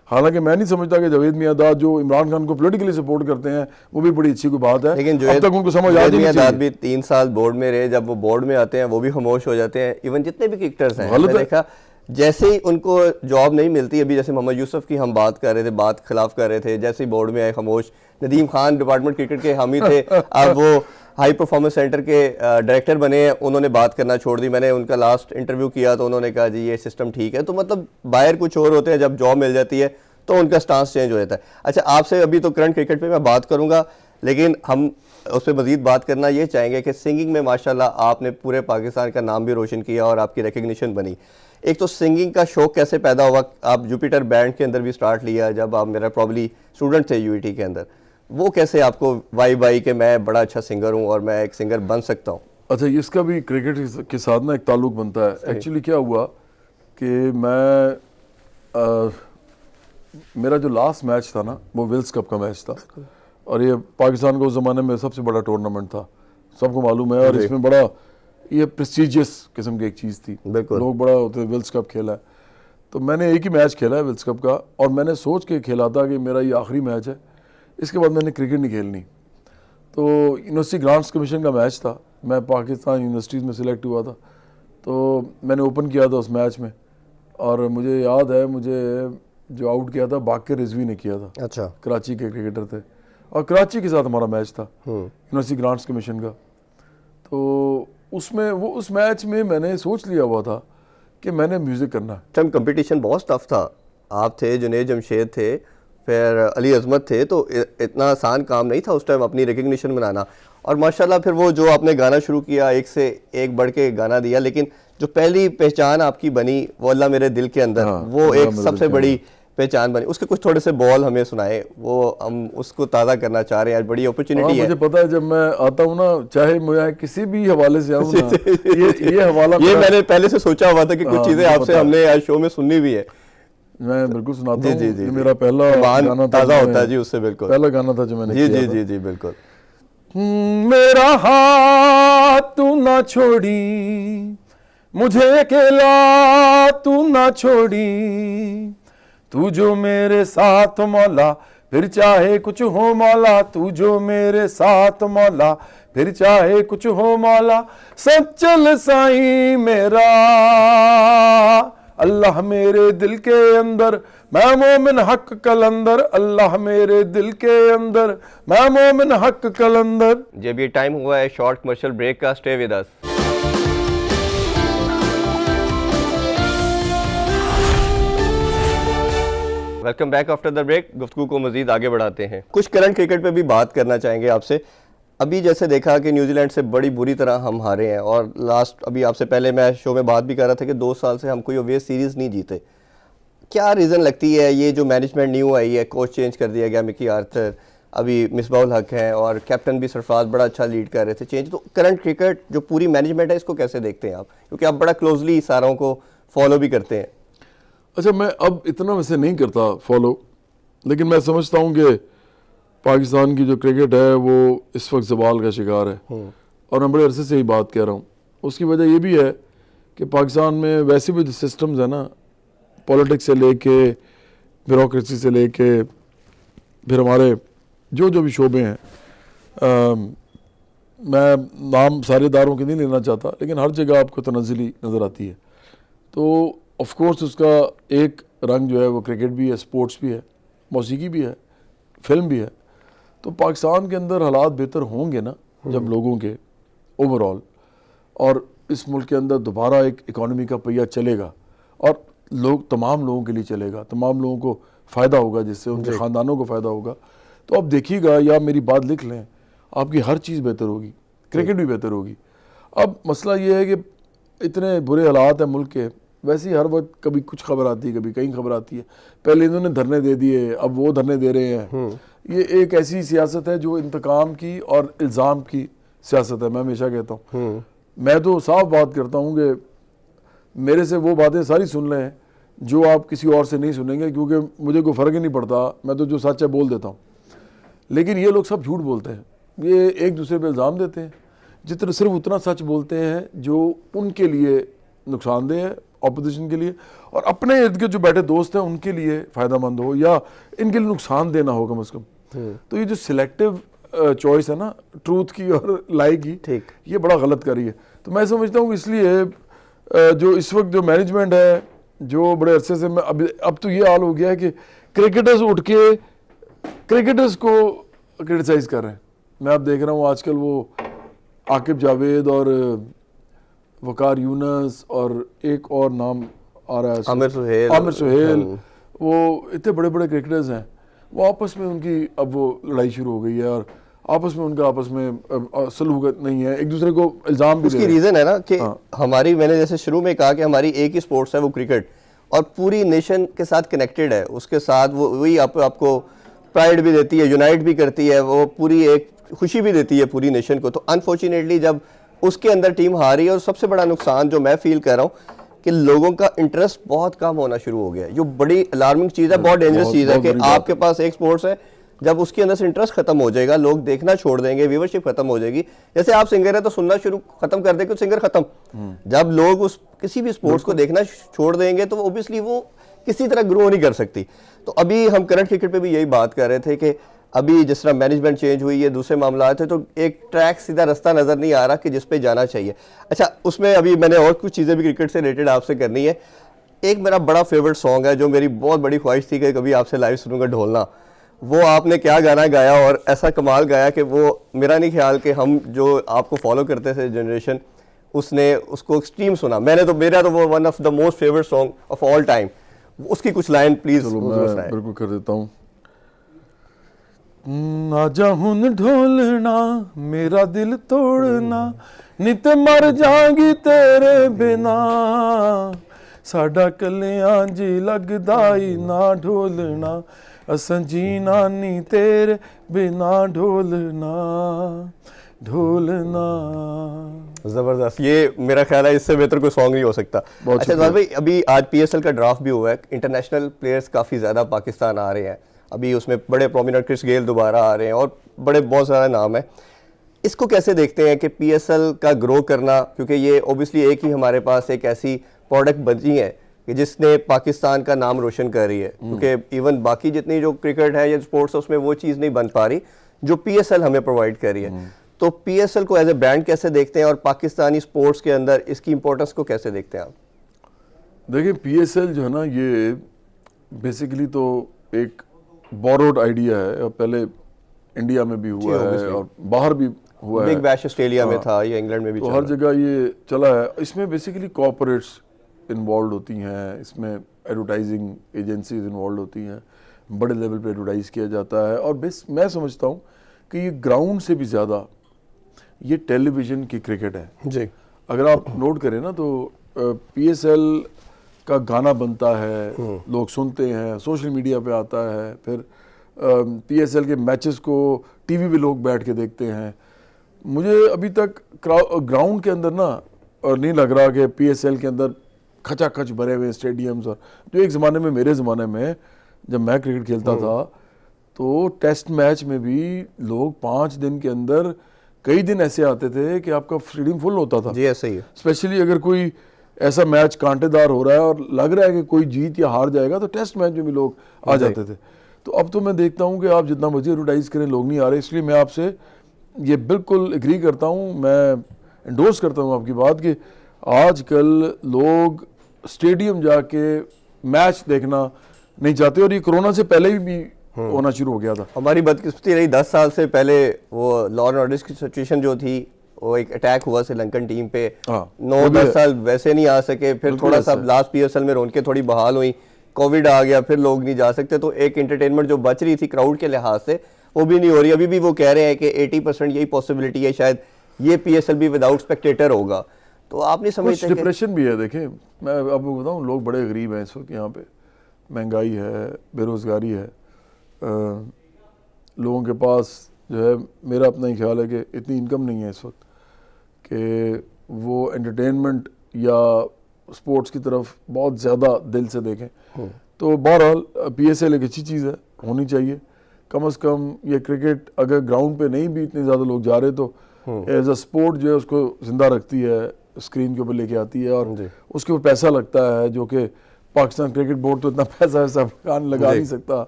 Speaker 2: हालांकि मैं नहीं समझता कि जावेद मियांदाद जो इमरान खान को पॉलिटिकली सपोर्ट करते हैं वो भी बड़ी अच्छी कोई बात है,
Speaker 1: लेकिन
Speaker 2: अब तक उनको समझ आ
Speaker 1: जावेद मियांदाद भी 3 साल बोर्ड में रहे, जब वो बोर्ड में आते हैं वो भी खामोश हो जाते हैं। इवन जितने भी क्रिकेटर्स हैं मैंने देखा जैसे ही उनको जॉब नहीं मिलती, अभी जैसे मोहम्मद यूसुफ की हम बात कर रहे थे, बात खिलाफ कर रहे थे, जैसे ही बोर्ड में आए खामोश। नदीम खान डिपार्टमेंट क्रिकेट के हामी थे, अब वो हाई परफॉर्मेंस सेंटर के डायरेक्टर बने हैं, उन्होंने बात करना छोड़ दी। मैंने उनका लास्ट इंटरव्यू किया तो उन्होंने कहा जी ये सिस्टम ठीक है। तो मतलब बाहर कुछ और होते हैं, जब जॉब मिल जाती है तो उनका स्टांस चेंज हो जाता है। अच्छा, आपसे अभी तो करंट क्रिकेट पे मैं बात करूंगा, लेकिन हम उस पर मजीद बात करना ये चाहेंगे कि सिंगिंग में माशाल्लाह आपने पूरे पाकिस्तान का नाम भी रोशन किया और आपकी रिकग्निशन बनी। एक तो सिंगिंग का शौक कैसे पैदा हुआ? आप जुपिटर बैंड के अंदर भी स्टार्ट लिया जब आप मेरा प्रॉब्ली स्टूडेंट थे यूईटी के अंदर, वो कैसे आपको वाई कि मैं बड़ा अच्छा सिंगर हूँ और मैं एक सिंगर बन सकता हूँ?
Speaker 2: अच्छा, इसका भी क्रिकेट के साथ ना एक ताल्लुक बनता है। एक्चुअली क्या हुआ कि मैं मेरा जो लास्ट मैच था ना वो विल्स कप का मैच था, और ये पाकिस्तान का उस ज़माने में सबसे बड़ा टूर्नामेंट था, सबको मालूम है, और इसमें बड़ा ये प्रेस्टीजियस किस्म की एक चीज़ थी, लोग बड़ा होते विल्स कप खेला है। तो मैंने एक ही मैच खेला है विल्स कप का, और मैंने सोच के खेला था कि मेरा ये आखिरी मैच है, इसके बाद मैंने क्रिकेट नहीं खेलनी। तो यूनिवर्सिटी ग्रांट्स कमीशन का मैच था, मैं पाकिस्तान यूनिवर्सिटीज़ में सिलेक्ट हुआ था, तो मैंने ओपन किया था उस मैच में, और मुझे याद है मुझे जो आउट किया था बाकिर रिजवी ने किया था।
Speaker 1: अच्छा,
Speaker 2: कराची के क्रिकेटर थे, और कराची के साथ हमारा मैच था यूनिवर्सिटी ग्रांट्स कमीशन का। तो उसमें वो उस मैच में मैंने सोच लिया हुआ था कि मैंने म्यूज़िक करना है।
Speaker 1: टाइम कंपटीशन बहुत टफ था, आप थे, जुनैद जमशेद थे, फिर अली अजमत थे, तो इतना आसान काम नहीं था उस टाइम अपनी रिकग्निशन बनाना। और माशाल्लाह फिर वो जो आपने गाना शुरू किया, एक से एक बढ़ के गाना दिया, लेकिन जो पहली पहचान आपकी बनी वो अल्लाह मेरे दिल के अंदर, वो एक सबसे बड़ी पहचान बनी। उसके कुछ थोड़े से बॉल हमें सुनाए, वो हम उसको ताज़ा करना चाह रहे हैं, आज बड़ी अपॉर्चुनिटी है।
Speaker 2: मुझे पता है जब मैं आता हूँ ना, चाहे मैं किसी भी हवाले से आऊँ ना, ये हवाला
Speaker 1: ये मैंने पहले से सोचा हुआ था कि कुछ चीज़ें आपसे हमने आज शो में सुननी भी है।
Speaker 2: मैं बिल्कुल सुनाता हूँ। जी, मेरा पहला गाना
Speaker 1: ताज़ा होता है जी उससे, बिल्कुल
Speaker 2: पहला गाना था जो मैंने
Speaker 1: जी जी जी जी बिल्कुल।
Speaker 2: मेरा हाथ तू ना छोड़ी, मुझे अकेला तू ना छोड़ी, तू जो मेरे साथ मौला फिर चाहे कुछ हो मौला, तू जो मेरे साथ मौला फिर चाहे कुछ हो मौला, सब चल साईं मेरा, अल्लाह मेरे दिल के अंदर, मैं मोमिन हक कलंदर, अल्लाह मेरे दिल के अंदर, मैं मोमिन हक कलंदर।
Speaker 1: जब ये टाइम हुआ है शॉर्ट कमर्शियल ब्रेक का, stay with us. Welcome back after the break. गुफ्तगू को मजीद आगे बढ़ाते हैं, कुछ करंट क्रिकेट पे भी बात करना चाहेंगे आपसे। अभी जैसे देखा कि न्यूजीलैंड से बड़ी बुरी तरह हम हारे हैं, और लास्ट अभी आपसे पहले मैं शो में बात भी कर रहा था कि 2 साल से हम कोई ओवीए सीरीज़ नहीं जीते। क्या रीज़न लगती है? ये जो मैनेजमेंट न्यू आई है, कोच चेंज कर दिया गया, मिकी आर्थर, अभी मिसबाहुल हक हैं और कैप्टन भी सरफराज बड़ा अच्छा लीड कर रहे थे चेंज, तो करंट क्रिकेट जो पूरी मैनेजमेंट है इसको कैसे देखते हैं आप, क्योंकि आप बड़ा क्लोजली सारों को फॉलो भी करते हैं?
Speaker 2: अच्छा, मैं अब इतना वैसे नहीं करता फॉलो, लेकिन मैं समझता हूँ कि पाकिस्तान की जो क्रिकेट है वो इस वक्त ज़वाल का शिकार है, और मैं बड़े अरसे से ही बात कह रहा हूँ। उसकी वजह ये भी है कि पाकिस्तान में वैसे भी जो सिस्टम्स है ना, पॉलिटिक्स से लेके ब्यूरोक्रेसी से लेके फिर हमारे जो जो भी शोबे हैं, मैं नाम सारे इदारों के नहीं लेना चाहता, लेकिन हर जगह आपको तनज़्ज़ुली नज़र आती है। तो ऑफ कोर्स उसका एक रंग जो है वो क्रिकेट भी है, स्पोर्ट्स भी है, मौसीकी भी है, फिल्म भी है। तो पाकिस्तान के अंदर हालात बेहतर होंगे ना जब लोगों के ओवरऑल, और इस मुल्क के अंदर दोबारा एक इकॉनमी का पहिया चलेगा, और लोग तमाम लोगों के लिए चलेगा, तमाम लोगों को फ़ायदा होगा, जिससे उनके ख़ानदानों को फ़ायदा होगा। तो आप देखिएगा, या मेरी बात लिख लें, आपकी हर चीज़ बेहतर होगी, क्रिकेट भी बेहतर होगी। अब मसला ये है कि इतने बुरे हालात हैं मुल्क के, वैसे ही हर वक्त कभी कुछ खबर आती है, कभी कहीं खबर आती है। पहले इन्होंने धरने दे दिए, अब वो धरने दे रहे हैं। ये एक ऐसी सियासत है जो इंतकाम की और इल्ज़ाम की सियासत है। मैं हमेशा कहता हूँ, मैं तो साफ बात करता हूँ कि मेरे से वो बातें सारी सुन लें जो आप किसी और से नहीं सुनेंगे, क्योंकि मुझे कोई फ़र्क ही नहीं पड़ता, मैं तो जो सच है बोल देता हूँ। लेकिन ये लोग सब झूठ बोलते हैं, ये एक दूसरे पे इल्ज़ाम देते हैं, जितना सिर्फ उतना सच बोलते हैं जो उनके लिए नुकसानदेह है, ऑपोजिशन के लिए, और अपने इर्द गिर्द जो बैठे दोस्त हैं उनके लिए फ़ायदा हो, या इनके लिए नुकसान देना हो कम अज़ कम। तो ये जो सिलेक्टिव चॉइस है ना ट्रूथ की और लाई की, ये बड़ा गलत करी है। तो मैं समझता हूँ इसलिए जो इस वक्त जो मैनेजमेंट है, जो बड़े अरसे से मैं अब तो ये हाल हो गया है कि क्रिकेटर्स उठ के क्रिकेटर्स को क्रिटिसाइज़ कर रहे हैं। मैं अब देख रहा हूँ आजकल वो आकिब जावेद और वकार यूनस और एक और नाम आ रहा है, आमिर सुहेल, वो इतने बड़े बड़े क्रिकेटर्स हैं, वो आपस में उनकी अब वो लड़ाई शुरू हो गई है, और आपस में उनका आपस में सलूक नहीं है, एक दूसरे को इल्ज़ाम भी।
Speaker 1: उसकी रीज़न है ना कि हमारी, मैंने जैसे शुरू में कहा कि हमारी एक ही स्पोर्ट्स है वो क्रिकेट, और पूरी नेशन के साथ कनेक्टेड है, उसके साथ वो वही आपको प्राइड भी देती है, यूनाइट भी करती है, वो पूरी एक खुशी भी देती है पूरी नेशन को। तो अनफॉर्चुनेटली जब उसके अंदर टीम हारी, और सबसे बड़ा नुकसान जो मैं फील कर रहा हूँ कि लोगों का इंटरेस्ट बहुत कम होना शुरू हो गया है, जो बड़ी अलार्मिंग चीज़ है, बहुत डेंजरस चीज़ है कि आपके पास एक स्पोर्ट्स है, जब उसके अंदर से इंटरेस्ट खत्म हो जाएगा, लोग देखना छोड़ देंगे, व्यूवरशिप खत्म हो जाएगी। जैसे आप सिंगर है तो सुनना शुरू खत्म कर देंगे तो सिंगर खत्म। जब लोग उस किसी भी स्पोर्ट्स को देखना छोड़ देंगे तो ऑब्वियसली वो किसी तरह ग्रो नहीं कर सकती। तो अभी हम करंट क्रिकेट पे भी यही बात कर रहे थे कि अभी जिस तरह मैनेजमेंट चेंज हुई है, दूसरे मामला थे, तो एक ट्रैक सीधा रास्ता नज़र नहीं आ रहा कि जिस पे जाना चाहिए। अच्छा, उसमें अभी मैंने और कुछ चीज़ें भी क्रिकेट से रिलेटेड आपसे करनी है। एक मेरा बड़ा फेवरेट सॉन्ग है जो मेरी बहुत बड़ी ख्वाहिश थी कि कभी आपसे लाइव सुनूंगा, ढोलना। वो आपने क्या गाना गाया, और ऐसा कमाल गाया कि वो मेरा नहीं ख्याल कि हम जो आपको फॉलो करते थे जनरेशन, उसने उसको एक्सट्रीम सुना। मेरा तो वो one of the most favourite song of all time. उसकी कुछ लाइन प्लीज।
Speaker 2: मैं बिल्कुल कर देता हूँ। आजा हुन ढोलना मेरा दिल तोड़ना, नित मर जाएगी तेरे बिना, साडा कलियां जी लगदा ही ना ढोलना, असन जीना नी तेरे बिना ढोलना ढोलना।
Speaker 1: जबरदस्त, ये मेरा ख्याल है इससे बेहतर कोई सॉन्ग नहीं हो सकता। अच्छा जवाद भाई, अभी आज पीएसएल का ड्राफ्ट भी हुआ है, इंटरनेशनल प्लेयर्स काफ़ी ज़्यादा पाकिस्तान आ रहे हैं, अभी उसमें बड़े प्रोमिनेंट क्रिस गेल दोबारा आ रहे हैं और बड़े बहुत सारा नाम है। इसको कैसे देखते हैं कि पीएसएल का ग्रो करना, क्योंकि ये ओबियसली एक ही हमारे पास एक ऐसी प्रोडक्ट बची है कि जिसने पाकिस्तान का नाम रोशन कर रही है, क्योंकि इवन बाकी जितनी जो क्रिकेट है या स्पोर्ट्स है उसमें वो चीज़ नहीं बन पा रही जो पीएसएल हमें प्रोवाइड कर रही है। तो पीएसएल को एज ए ब्रांड कैसे देखते हैं और पाकिस्तानी स्पोर्ट्स के अंदर इसकी इंपॉर्टेंस को कैसे देखते हैं आप?
Speaker 2: देखिए, पीएसएल जो है ना, ये बेसिकली तो एक बोरोड आइडिया है, और पहले इंडिया में भी हुआ है और बाहर भी हुआ है।
Speaker 1: बिग बैश ऑस्ट्रेलिया में था, या इंग्लैंड में भी,
Speaker 2: तो हर जगह ये चला है। इसमें बेसिकली कॉर्पोरेट्स इन्वॉल्व होती हैं, इसमें एडवर्टाइजिंग एजेंसीज इन्वॉल्व होती हैं, बड़े लेवल पे एडवर्टाइज़ किया जाता है। और मैं समझता हूँ कि ये ग्राउंड से भी ज़्यादा ये टेलीविज़न की क्रिकेट है
Speaker 1: जी।
Speaker 2: अगर आप नोट करें ना तो PSL का गाना बनता है, लोग सुनते हैं, सोशल मीडिया पे आता है, फिर PSL के मैचेस को टीवी पे लोग बैठ के देखते हैं। मुझे अभी तक ग्राउंड के अंदर ना और नहीं लग रहा कि PSL के अंदर खचाखच भरे हुए स्टेडियम्स, और जो एक ज़माने में मेरे ज़माने में जब मैं क्रिकेट खेलता था तो टेस्ट मैच में भी लोग 5 दिन के अंदर कई दिन ऐसे आते थे कि आपका स्टेडियम फुल होता था।
Speaker 1: जी ऐसा ही है।
Speaker 2: स्पेशली अगर कोई ऐसा मैच कांटेदार हो रहा है और लग रहा है कि कोई जीत या हार जाएगा तो टेस्ट मैच में भी लोग आ जाते थे। तो अब तो मैं देखता हूं कि आप जितना मर्जी एडवर्टाइज करें लोग नहीं आ रहे। इसलिए मैं आपसे ये बिल्कुल एग्री करता हूं, मैं एंडोर्स करता हूं आपकी बात कि आजकल लोग स्टेडियम जाके मैच देखना नहीं चाहते, और ये कोरोना से पहले भी होना शुरू हो गया था।
Speaker 1: हमारी बदकिस्मती रही 10 साल से पहले वो लॉ एंड ऑर्डर की सिचुएशन जो थी, वो एक अटैक हुआ श्रीलंकन टीम पे, 9-10 साल वैसे नहीं आ सके, फिर थोड़ा सा लास्ट PSL में रौनकें थोड़ी बहाल हुई, कोविड आ गया, फिर लोग नहीं जा सकते, तो एक एंटरटेनमेंट जो बच रही थी क्राउड के लिहाज से वो भी नहीं हो रही। अभी भी वो कह रहे हैं कि 80% यही पॉसिबिलिटी है शायद ये PSL भी विदाउट स्पेक्टेटर होगा। तो आप नहीं समझते
Speaker 2: डिप्रेशन भी है। देखें मैं आपको बताऊं, लोग बड़े गरीब हैं इस वक्त, यहाँ पे महंगाई है, बेरोज़गारी है, लोगों के पास जो है, मेरा अपना ही ख्याल है कि इतनी इनकम नहीं है इस वक्त कि वो एंटरटेनमेंट या स्पोर्ट्स की तरफ बहुत ज़्यादा दिल से देखें। तो बहरहाल PSL एक अच्छी चीज़ है, होनी चाहिए। कम से कम ये क्रिकेट अगर ग्राउंड पे नहीं भी इतने ज़्यादा लोग जा रहे तो एज अ स्पोर्ट जो है उसको ज़िंदा रखती है, स्क्रीन के ऊपर लेके आती है, और उसके ऊपर पैसा लगता है जो कि पाकिस्तान क्रिकेट बोर्ड तो इतना पैसा सब लगा नहीं सकता।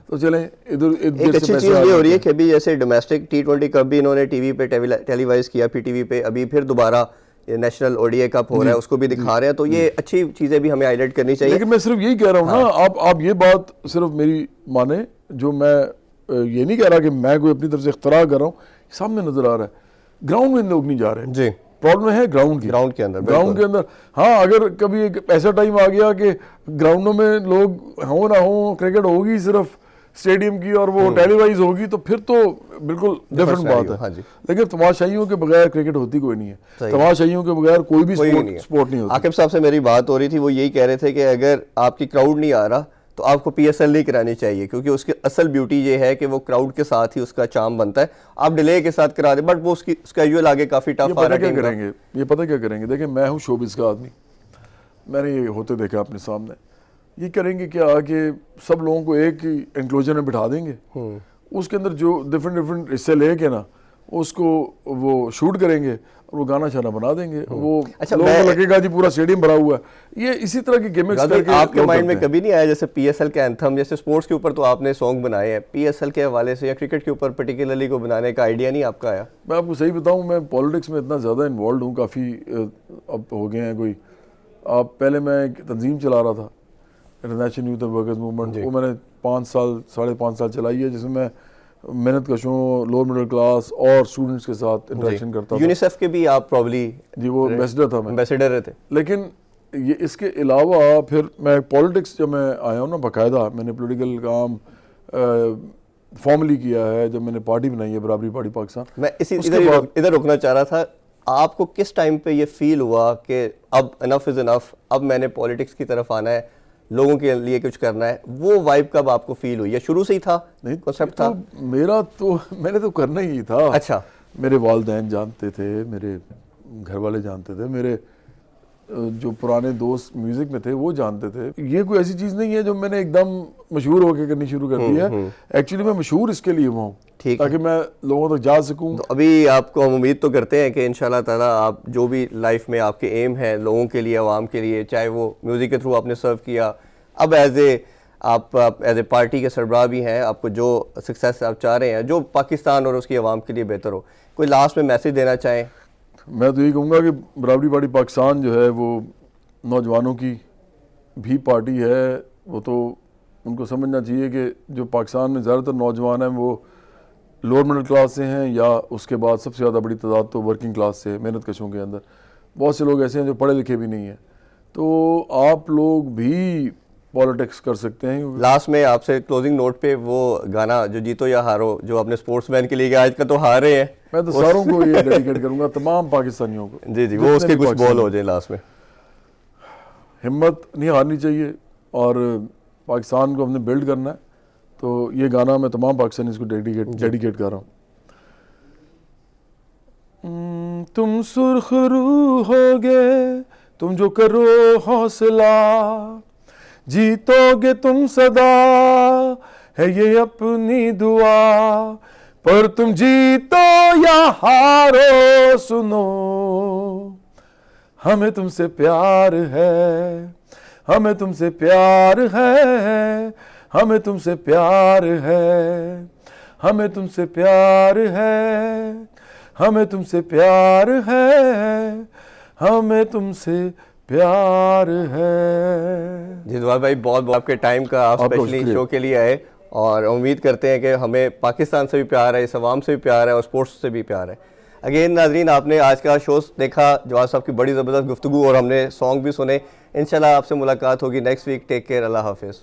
Speaker 2: तो चलें इधर
Speaker 1: एक अच्छी चीज़ ये हो रही है कि अभी जैसे डोमेस्टिक T20 कप भी इन्होंने टीवी पे टेलीवाइज किया, PTV पे, अभी फिर दोबारा नेशनल ODI कप हो रहा है, उसको भी दिखा रहे हैं। तो ये अच्छी चीज़ें भी हमें हाईलाइट करनी चाहिए।
Speaker 2: लेकिन मैं सिर्फ यही कह रहा हूँ ना, आप ये बात सिर्फ मेरी माने, जो मैं ये नहीं कह रहा कि मैं कोई अपनी तरफ से इख्तरा कर रहा हूँ, सामने नजर आ रहा है ग्राउंड में लोग नहीं जा रहे जी। प्रॉब्लम है ग्राउंड के अंदर। हाँ, अगर कभी एक ऐसा टाइम आ गया कि ग्राउंडों में लोग हो ना हो, क्रिकेट होगी सिर्फ स्टेडियम की और वो टेलीवाइज होगी, तो फिर तो बिल्कुल डिफरेंट बात है। लेकिन तमाशाइयों के बगैर क्रिकेट होती कोई नहीं है, तमाशाइयों के बगैर कोई भी स्पोर्ट नहीं होती।
Speaker 1: आकिब साहब से मेरी बात हो रही थी, वो यही कह रहे थे कि अगर आपकी क्राउड नहीं आ रहा तो आपको PSL नहीं करानी चाहिए, क्योंकि उसकी असल ब्यूटी ये है कि वो क्राउड के साथ ही उसका चार्म बनता है। आप डिले के साथ करा दें, बट वो उसकी स्केड्यूल आगे काफ़ी टफ आ रहा है।
Speaker 2: ये पता क्या करेंगे, देखिए मैं हूँ शोबिस का आदमी, मैंने ये होते देखा अपने सामने। ये करेंगे क्या कि सब लोगों को एक ही एनक्लोजर में बिठा देंगे, उसके अंदर जो डिफरेंट हिस्से लेके ना उसको वो शूट करेंगे और वो गाना शाना बना देंगे। वो अच्छा, लोगों को लगेगा जी पूरा स्टेडियम भरा हुआ है। ये इसी तरह की गिमिक्स करके
Speaker 1: आपके माइंड में कभी नहीं आया जैसे PSL के एंथम, जैसे स्पोर्ट्स के ऊपर तो आपने सॉन्ग बनाए हैं, PSL के हवाले से या क्रिकेट के ऊपर पर्टिकुलरली को बनाने का आइडिया नहीं आपका आया?
Speaker 2: मैं आपको सही बताऊं, मैं पॉलिटिक्स में इतना ज़्यादा इन्वॉल्व हूँ, काफ़ी अब हो गए हैं कोई। आप पहले मैं एक तंजीम चला रहा था, इंटरनेशनल यूथ वर्कर्स मूवमेंट, वो मैंने 5 साल चलाई है, जिसमें मैं मेहनत कशों, लोअर मिडिल क्लास और स्टूडेंट्स के साथ इंटरेक्शन करता था।
Speaker 1: यूनिसेफ के भी आप प्रॉब्ली
Speaker 2: जी वो एम्बेसडर था, मैं
Speaker 1: एम्बेसडर रहे थे।
Speaker 2: लेकिन ये इसके अलावा फिर मैं पॉलिटिक्स जब मैं आया हूँ ना, बाकायदा मैंने पॉलिटिकल काम फॉर्मली किया है जब मैंने पार्टी बनाई है, बराबरी पार्टी पाकिस्तान।
Speaker 1: मैं इधर रुकना चाह रहा था, आपको किस टाइम पे ये फील हुआ कि अब इनफ इज़ इनफ, अब मैंने पॉलिटिक्स की तरफ आना है, लोगों के लिए कुछ करना है? वो वाइब कब आपको फील हुई? या शुरू से ही था
Speaker 2: नहीं
Speaker 1: कॉन्सेप्ट था?
Speaker 2: मेरा तो मैंने तो करना ही था।
Speaker 1: अच्छा,
Speaker 2: मेरे वालिदैन जानते थे, मेरे घर वाले जानते थे, मेरे जो पुराने दोस्त म्यूजिक में थे वो जानते थे। ये कोई ऐसी चीज़ नहीं है जो मैंने एकदम मशहूर होकर करनी शुरू कर दी है। एक्चुअली मैं मशहूर इसके लिए हुआ हूँ ताकि मैं लोगों तक जा सकूँ।
Speaker 1: तो अभी आपको हम उम्मीद तो करते हैं कि इंशाल्लाह ताला आप जो भी लाइफ में आपके एम है लोगों के लिए, आवाम के लिए, चाहे वो म्यूज़िक के थ्रू आपने सर्व किया, अब एज ए पार्टी के सरबराह भी हैं, आपको जो सक्सेस आप चाह रहे हैं, जो पाकिस्तान और उसकी आवाम के लिए बेहतर हो, कोई लास्ट में मैसेज देना चाहें?
Speaker 2: मैं तो यही कहूँगा कि बराबरी पार्टी पाकिस्तान जो है वो नौजवानों की भी पार्टी है। वो तो उनको समझना चाहिए कि जो पाकिस्तान में ज़्यादातर नौजवान हैं वो लोअर मिडिल क्लास से हैं, या उसके बाद सबसे ज़्यादा बड़ी तादाद तो वर्किंग क्लास से, मेहनत कशों के अंदर बहुत से लोग ऐसे हैं जो पढ़े लिखे भी नहीं हैं। तो आप लोग भी पॉलिटिक्स कर सकते हैं।
Speaker 1: लास्ट में आपसे क्लोजिंग नोट पे वो गाना जो जीतो या हारो जो अपने स्पोर्ट्समैन के लिए आज का तो हार रहे हैं,
Speaker 2: मैं तो सारों को ये डेडिकेट करूंगा, तमाम पाकिस्तानियों को।
Speaker 1: जी जी, वो उसके कुछ बॉल हो जाए लास्ट में।
Speaker 2: हिम्मत नहीं हारनी चाहिए और पाकिस्तान को हमने बिल्ड करना है, तो ये गाना मैं तमाम पाकिस्तानी को डेडिकेट कर रहा हूँ। तुम सुर्खरू होगे, तुम जो करो हौसला, जीतोगे तुम सदा, है ये अपनी दुआ। पर तुम जीतो या हारो सुनो, हमें तुमसे प्यार है, हमें तुमसे प्यार है, हमें तुमसे प्यार है, हमें तुमसे प्यार है, हमें तुमसे प्यार है, हमें तुमसे प्यार है।
Speaker 1: जी दुआ भाई, बहुत बहुत आपके टाइम का, आप स्पेशली शो के लिए आए और उम्मीद करते हैं कि हमें पाकिस्तान से भी प्यार है, इस अवाम से भी प्यार है और स्पोर्ट्स से भी प्यार है। अगेन नाजरीन, आपने आज का शो देखा, जवाद साहब की बड़ी ज़बरदस्त गुफ्तगू और हमने सॉन्ग भी सुने। इंशाल्लाह आपसे मुलाकात होगी नेक्स्ट वीक। टेक केयर, अल्लाह हाफिज़।